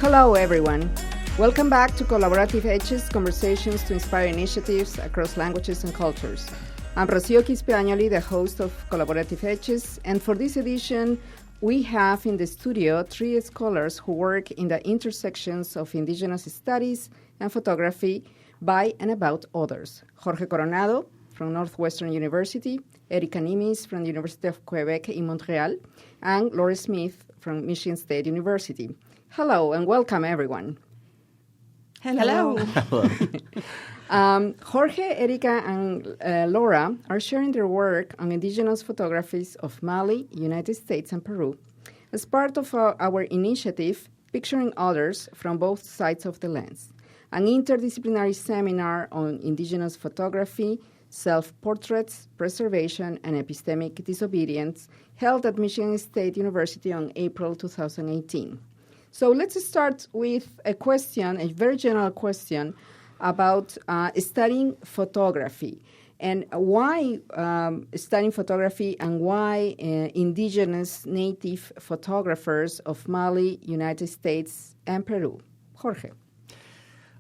Hello, everyone. Welcome back to Collaborative Edges, conversations to inspire initiatives across languages and cultures. I'm Quispe-Agnoli, the host of Collaborative Edges, and for this edition, we have in the studio three scholars who work in the intersections of Indigenous studies and photography by and about others. Jorge Coronado from Northwestern University, Erika Nimis from the University of Quebec in Montreal, and Laura Smith from Michigan State University. Hello and welcome, everyone. Hello. Jorge, Erika, and Laura are sharing their work on indigenous photographies of Mali, United States, and Peru as part of our initiative, Picturing Others from Both Sides of the Lens, an interdisciplinary seminar on indigenous photography, self-portraits, preservation, and epistemic disobedience held at Michigan State University on April 2018. So let's start with a question, a very general question about studying photography and why studying photography and why indigenous native photographers of Mali, United States, and Peru. Jorge.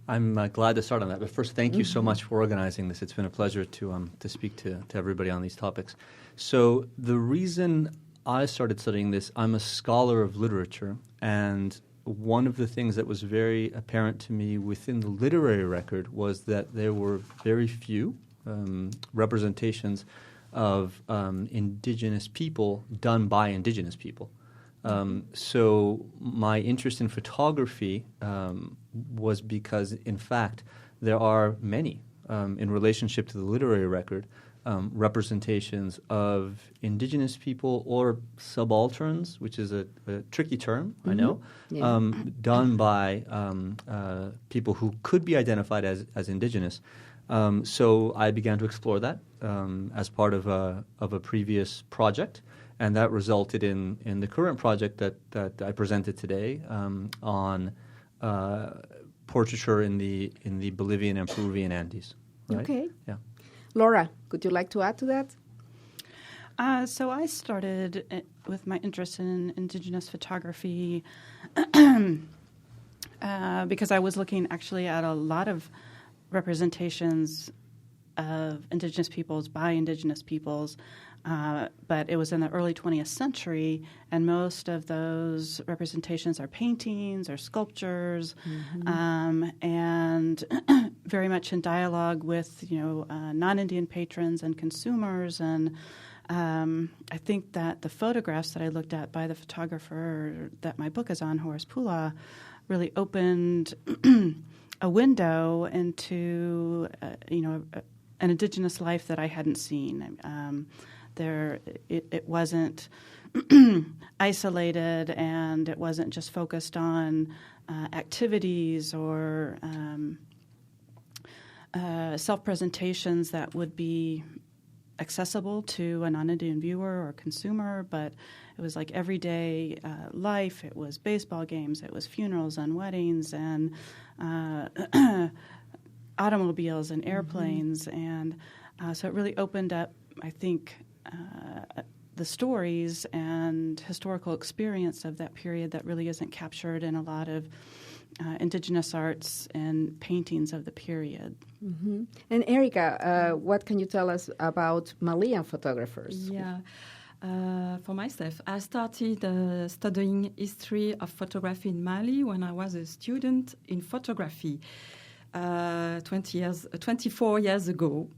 I'm glad to start on that. But first, thank you so much for organizing this. It's been a pleasure to speak to everybody on these topics. So the reason I started studying this, I'm a scholar of literature, and one of the things that was very apparent to me within the literary record was that there were very few representations of indigenous people done by indigenous people. So my interest in photography was because, in fact, there are many, in relationship to the literary record, representations of indigenous people or subalterns, which is a tricky term, I know, done by people who could be identified as indigenous. So I began to explore that as part of a previous project, and that resulted in the current project that I presented today on portraiture in the Bolivian and Peruvian Andes. Right? Okay. Yeah. Laura, could you like to add to that? So I started with my interest in indigenous photography because I was looking actually at a lot of representations of indigenous peoples by indigenous peoples, but it was in the early 20th century, and most of those representations are paintings or sculptures, and very much in dialogue with non-Indian patrons and consumers. And I think that the photographs that I looked at by the photographer that my book is on, Horace Pula, really opened a window into an indigenous life that I hadn't seen. It wasn't isolated, and it wasn't just focused on activities or self-presentations that would be accessible to a non-Indian viewer or consumer, but it was like everyday life. It was baseball games, it was funerals and weddings and automobiles and airplanes, and so it really opened up, I think, the stories and historical experience of that period that really isn't captured in a lot of indigenous arts and paintings of the period. Mm-hmm. And Erika, what can you tell us about Malian photographers? Yeah. For myself, I started studying history of photography in Mali when I was a student in photography 24 years ago.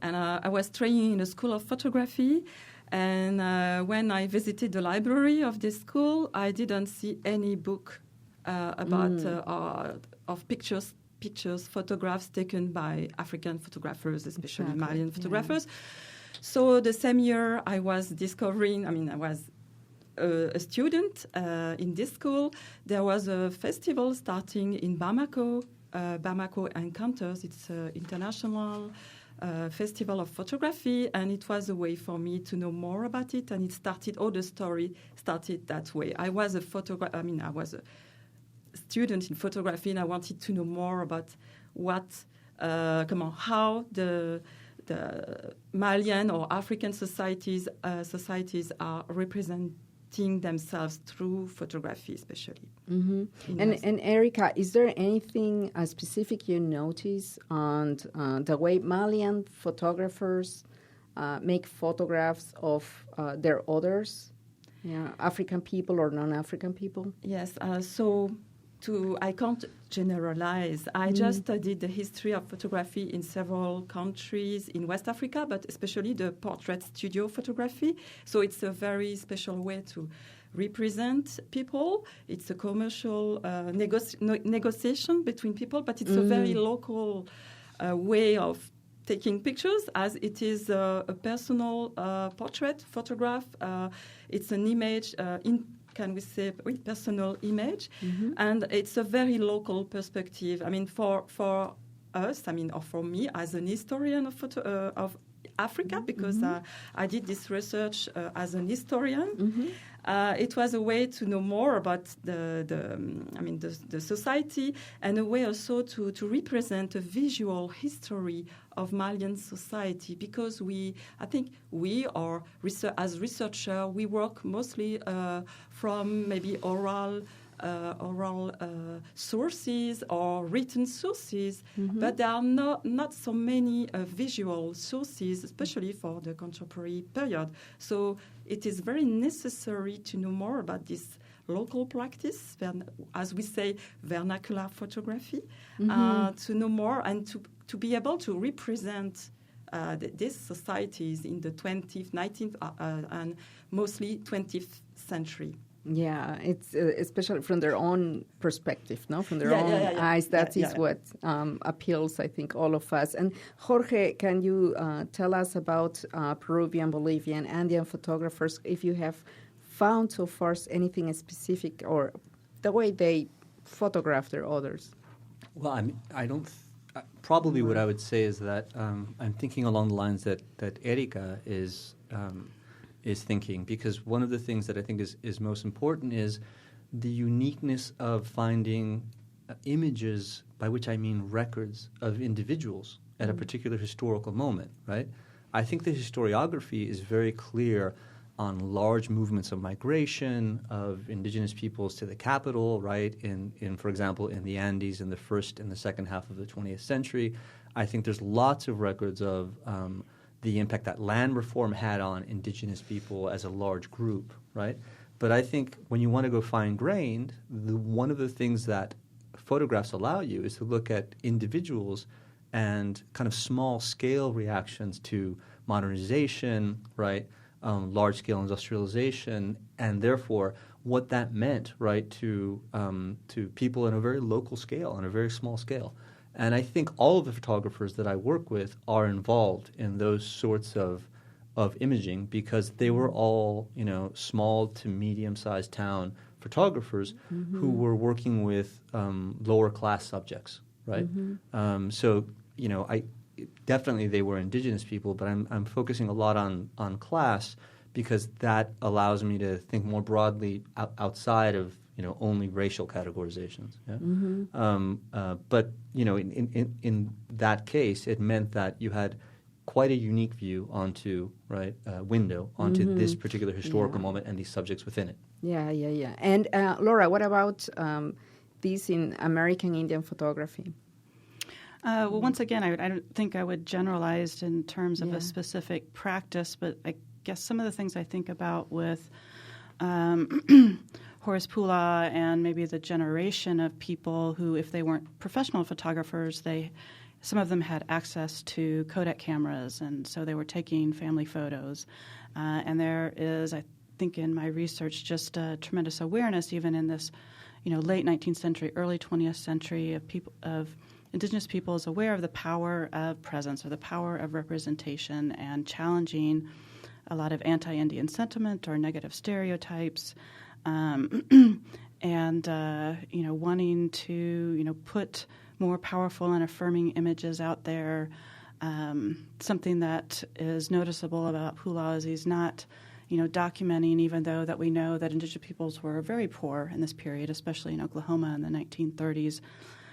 And I was training in a school of photography. And when I visited the library of this school, I didn't see any book of pictures, photographs taken by African photographers, especially Malian photographers. Yeah. So the same year I was discovering, I was a student in this school. There was a festival starting in Bamako, Bamako Encounters. It's an international festival of photography, and it was a way for me to know more about it, and all the story started that way. I was a I was a student in photography, and I wanted to know more about how the Malian or African societies are represented themselves through photography, especially. Mm-hmm. And Erica, is there anything specific you notice on the way Malian photographers make photographs of their others, African people or non-African people? Yes. I can't generalize. I just studied the history of photography in several countries in West Africa, but especially the portrait studio photography. So it's a very special way to represent people. It's a commercial negotiation between people, but it's a very local way of taking pictures, as it is a personal portrait photograph. It's an image can we say, personal image, and it's a very local perspective. I mean, for us, or for me as an historian of Africa, because I did this research as an historian. It was a way to know more about the society, and a way also to represent a visual history of Malian society, because I think as researchers, we work mostly from maybe oral sources or written sources, but there are not so many visual sources, especially for the contemporary period. So it is very necessary to know more about this local practice, as we say, vernacular photography, to know more and to be able to represent these societies in the 20th, 19th, and mostly 20th century. Yeah, it's especially from their own perspective, no? From their own eyes. That is what appeals, I think, all of us. And Jorge, can you tell us about Peruvian, Bolivian, Andean photographers, if you have found so far anything specific or the way they photograph their others? Well, I don't. Probably what I would say is that I'm thinking along the lines that Erica is thinking, because one of the things that I think is most important is the uniqueness of finding images, by which I mean records of individuals at a particular historical moment, right? I think the historiography is very clear on large movements of migration of indigenous peoples to the capital, right? In for example, in the Andes in the first and the second half of the 20th century. I think there's lots of records of the impact that land reform had on indigenous people as a large group, right? But I think when you want to go fine-grained, one of the things that photographs allow you is to look at individuals and kind of small-scale reactions to modernization, right? Large-scale industrialization, and therefore what that meant, right, to people on a very local scale, on a very small scale. And I think all of the photographers that I work with are involved in those sorts of imaging, because they were all, small to medium-sized town photographers who were working with lower-class subjects, right? Definitely they were indigenous people, but I'm focusing a lot on class, because that allows me to think more broadly outside of only racial categorizations. Yeah? But in that case, it meant that you had quite a unique view onto onto this particular historical moment and these subjects within it. Yeah. And Laura, what about this in American Indian photography? Well, once again, I don't think I would generalize in terms of a specific practice, but I guess some of the things I think about with Horace Pula and maybe the generation of people who, if they weren't professional photographers, some of them had access to Kodak cameras, and so they were taking family photos. And there is, I think in my research, just a tremendous awareness, even in this, late 19th century, early 20th century, of indigenous peoples aware of the power of presence or the power of representation, and challenging a lot of anti-Indian sentiment or negative stereotypes, and wanting to put more powerful and affirming images out there. Something that is noticeable about Pula is he's not documenting, even though that we know that indigenous peoples were very poor in this period, especially in Oklahoma in the 1930s.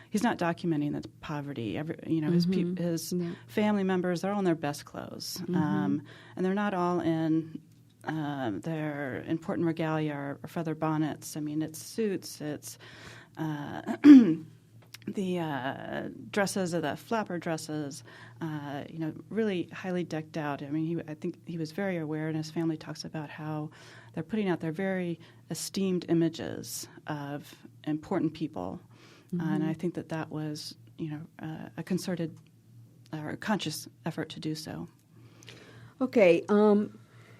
He's not documenting the poverty. His family members, they're all in their best clothes. And they're not all in their important regalia are feather bonnets. I mean, it's suits, it's the dresses, or the flapper dresses, really highly decked out. I mean, I think he was very aware, and his family talks about how they're putting out their very esteemed images of important people. And I think that was, a concerted or a conscious effort to do so. Okay.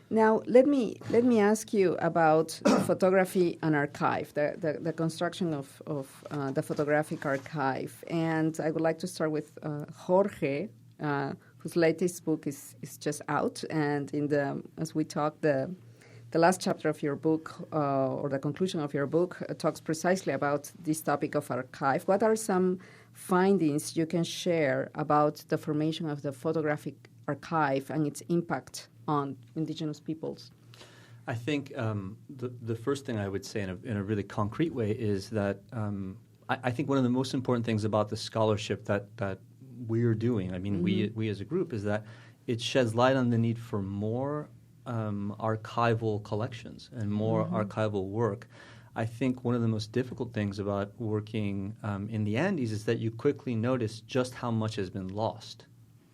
Now, let me ask you about photography and archive, the construction of the photographic archive. And I would like to start with Jorge, whose latest book is just out. And as we talk, the last chapter of your book, or the conclusion of your book, talks precisely about this topic of archive. What are some findings you can share about the formation of the photographic archive and its impact on Indigenous peoples? I think the first thing I would say in a really concrete way is that I think one of the most important things about the scholarship that we're doing, I mean, we as a group, is that it sheds light on the need for more archival collections and more archival work. I think one of the most difficult things about working in the Andes is that you quickly notice just how much has been lost,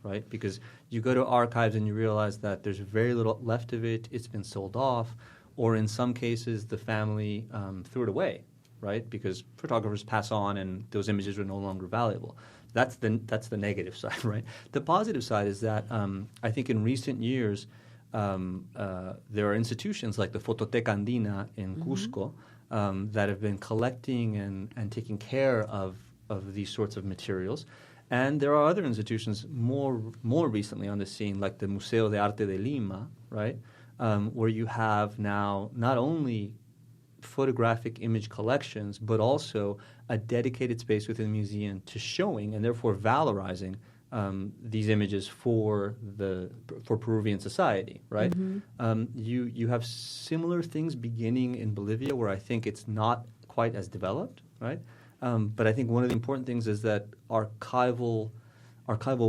right? Because you go to archives and you realize that there's very little left of it, it's been sold off, or in some cases the family threw it away, right? Because photographers pass on and those images are no longer valuable. That's the negative side, right? The positive side is that I think in recent years there are institutions like the Fototeca Andina in Cusco that have been collecting and taking care of these sorts of materials. And there are other institutions more recently on the scene, like the Museo de Arte de Lima, right, where you have now not only photographic image collections, but also a dedicated space within the museum to showing and therefore valorizing these images for Peruvian society, right? You have similar things beginning in Bolivia, where I think it's not quite as developed, right? But I think one of the important things is that archival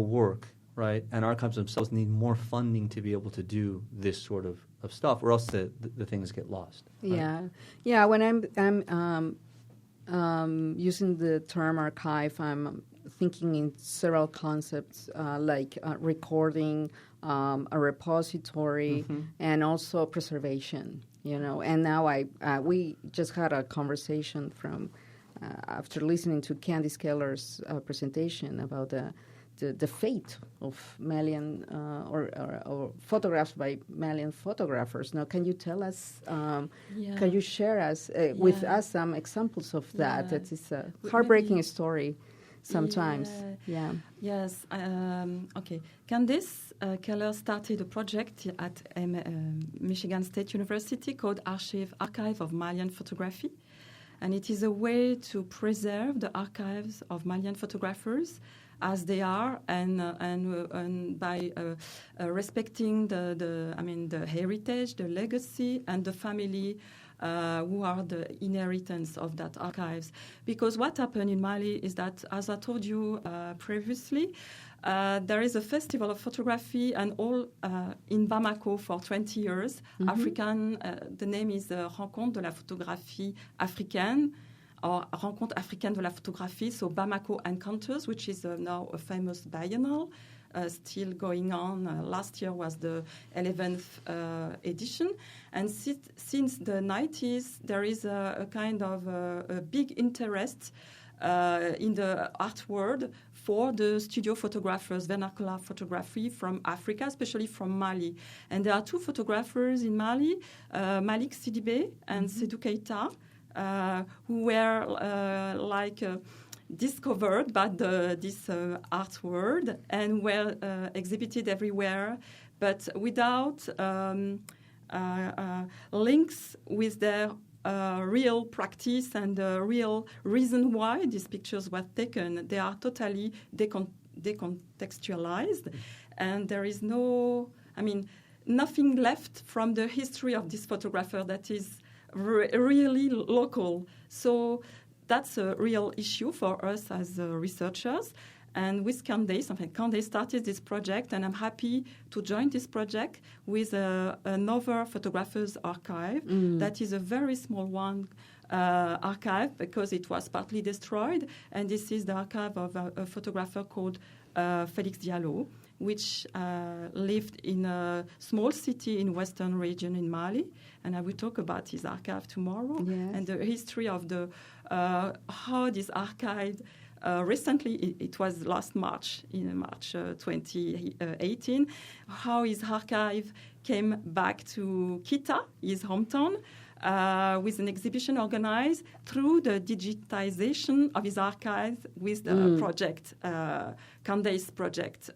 work, right, and archives themselves need more funding to be able to do this sort of stuff, or else the things get lost. Right? Yeah. When I'm using the term archive, I'm thinking in several concepts, like recording, a repository, and also preservation. And now we just had a conversation from. After listening to Candice Keller's presentation about the fate of Malian or photographs by Malian photographers. Now, can you tell us? Can you share with us some examples of that? That is a heartbreaking story. Sometimes, Yes. Okay. Candice Keller started a project at Michigan State University called Archive of Malian Photography. And it is a way to preserve the archives of Malian photographers as they are, and by respecting the heritage, the legacy, and the family who are the inheritance of that archives. Because what happened in Mali is that, as I told you previously, there is a festival of photography and all in Bamako for 20 years. African, the name is Rencontre de la Photographie Africaine, or Rencontre Africaine de la Photographie, so Bamako Encounters, which is now a famous biennial, still going on. Last year was the 11th edition. And since the 90s, there is a kind of a big interest in the art world for the studio photographers, vernacular photography from Africa, especially from Mali. And there are two photographers in Mali, Malik Sidibé and Sedou Keita, who were discovered by this art world and were exhibited everywhere, but without links with their real practice and the real reason why these pictures were taken. They are totally decontextualized, and there is nothing left from the history of this photographer that is really local. So that's a real issue for us as researchers. And with Candace started this project, and I'm happy to join this project with another photographer's archive. That is a very small one archive because it was partly destroyed. And this is the archive of a photographer called Félix Diallo, which lived in a small city in western region in Mali. And I will talk about his archive tomorrow and the history of the how this archive recently, it was last March, in March 2018, how his archive came back to Kita, his hometown, with an exhibition organized through the digitization of his archive with the project, Candace project,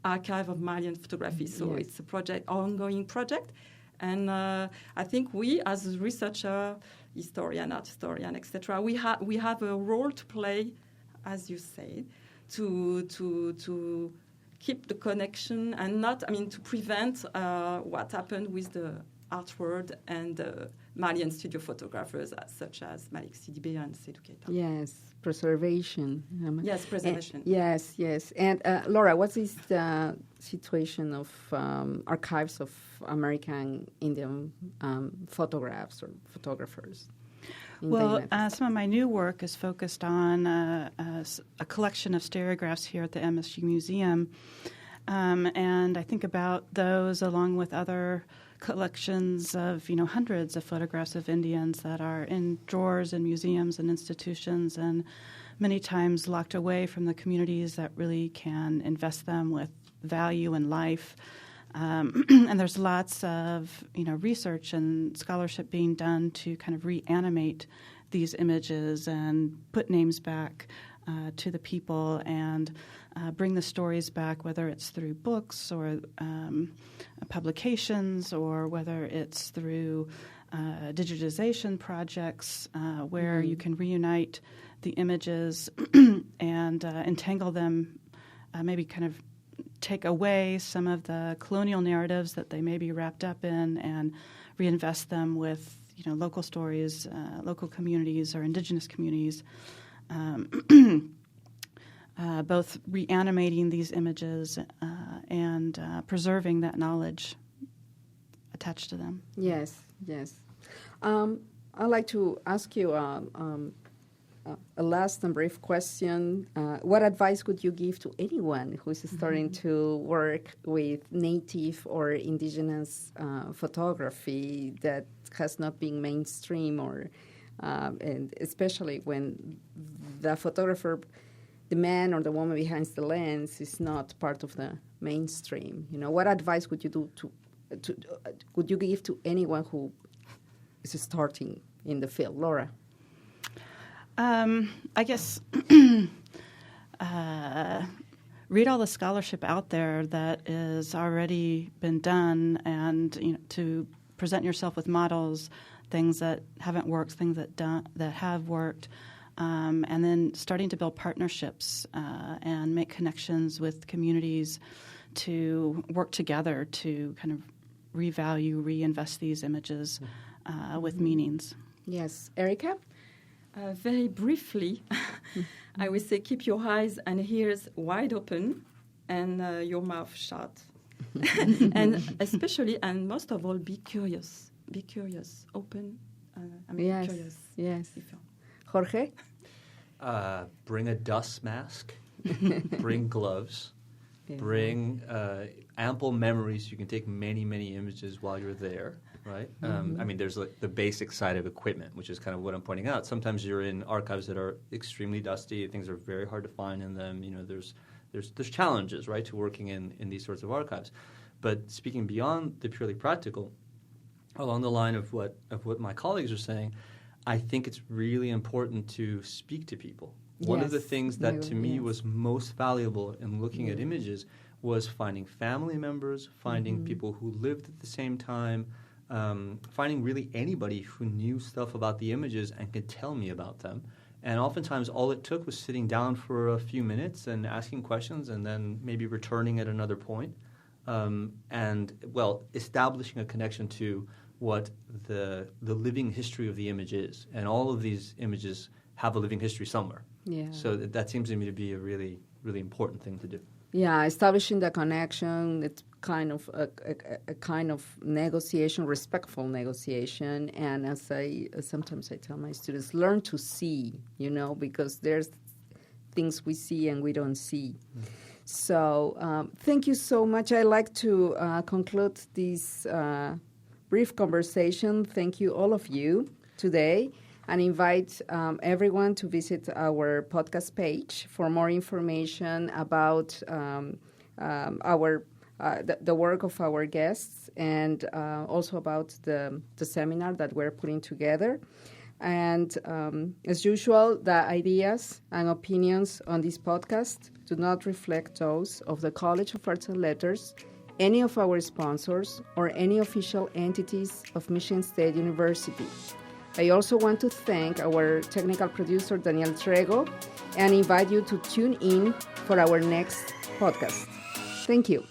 Archive of Malian Photography. So it's a project, ongoing project. And I think we, as researcher, historian, art historian, etc., we have a role to play, as you said, to keep the connection and to prevent what happened with the art world and Malian studio photographers such as Malik Sidibé and Seydou Keita. Yes, preservation. Yes, preservation. Yes. And Laura, what is the situation of archives of American Indian photographs or photographers? Well, some of my new work is focused on a collection of stereographs here at the MSU Museum. And I think about those along with other collections of, hundreds of photographs of Indians that are in drawers in museums and institutions and many times locked away from the communities that really can invest them with value and life. And there's lots of, research and scholarship being done to kind of reanimate these images and put names back to the people and bring the stories back, whether it's through books or publications or whether it's through digitization projects where you can reunite the images and entangle them, maybe kind of take away some of the colonial narratives that they may be wrapped up in and reinvest them with, local stories, local communities or indigenous communities. Both reanimating these images and preserving that knowledge attached to them. Yes. I'd like to ask you a last and brief question. What advice would you give to anyone who's starting to work with native or indigenous photography that has not been mainstream, or and especially when the photographer, the man or the woman behind the lens, is not part of the mainstream? What advice would you would you give to anyone who is starting in the field, Laura? I guess read all the scholarship out there that is already been done, and to present yourself with models, things that haven't worked, things that have worked, and then starting to build partnerships and make connections with communities to work together to kind of revalue, reinvest these images with meanings. Yes, Erica? Very briefly, I would say keep your eyes and ears wide open and your mouth shut. And especially, and most of all, be curious. Be curious, open. Curious. Yes. Jorge? Bring a dust mask. Bring gloves. Yeah. Bring ample memories. You can take many, many images while you're there. Right? There's the basic side of equipment, which is kind of what I'm pointing out. Sometimes you're in archives that are extremely dusty. Things are very hard to find in them. There's challenges, right, to working in these sorts of archives. But speaking beyond the purely practical, along the line of what my colleagues are saying, I think it's really important to speak to people. One of the things that to me was most valuable in looking at images was finding family members, finding people who lived at the same time, finding really anybody who knew stuff about the images and could tell me about them. And oftentimes all it took was sitting down for a few minutes and asking questions and then maybe returning at another point. Establishing a connection to what the living history of the image is. And all of these images have a living history somewhere. Yeah. So that seems to me to be a really really important thing to do. Yeah, establishing the connection, it's kind of a kind of negotiation, respectful negotiation. And as sometimes I tell my students, learn to see, because there's things we see and we don't see. Mm. So thank you so much. I'd like to conclude this brief conversation. Thank you, all of you, today, and invite everyone to visit our podcast page for more information about the work of our guests, and also about the seminar that we're putting together. And as usual, the ideas and opinions on this podcast do not reflect those of the College of Arts and Letters, any of our sponsors, or any official entities of Michigan State University. I also want to thank our technical producer, Daniel Trego, and invite you to tune in for our next podcast. Thank you.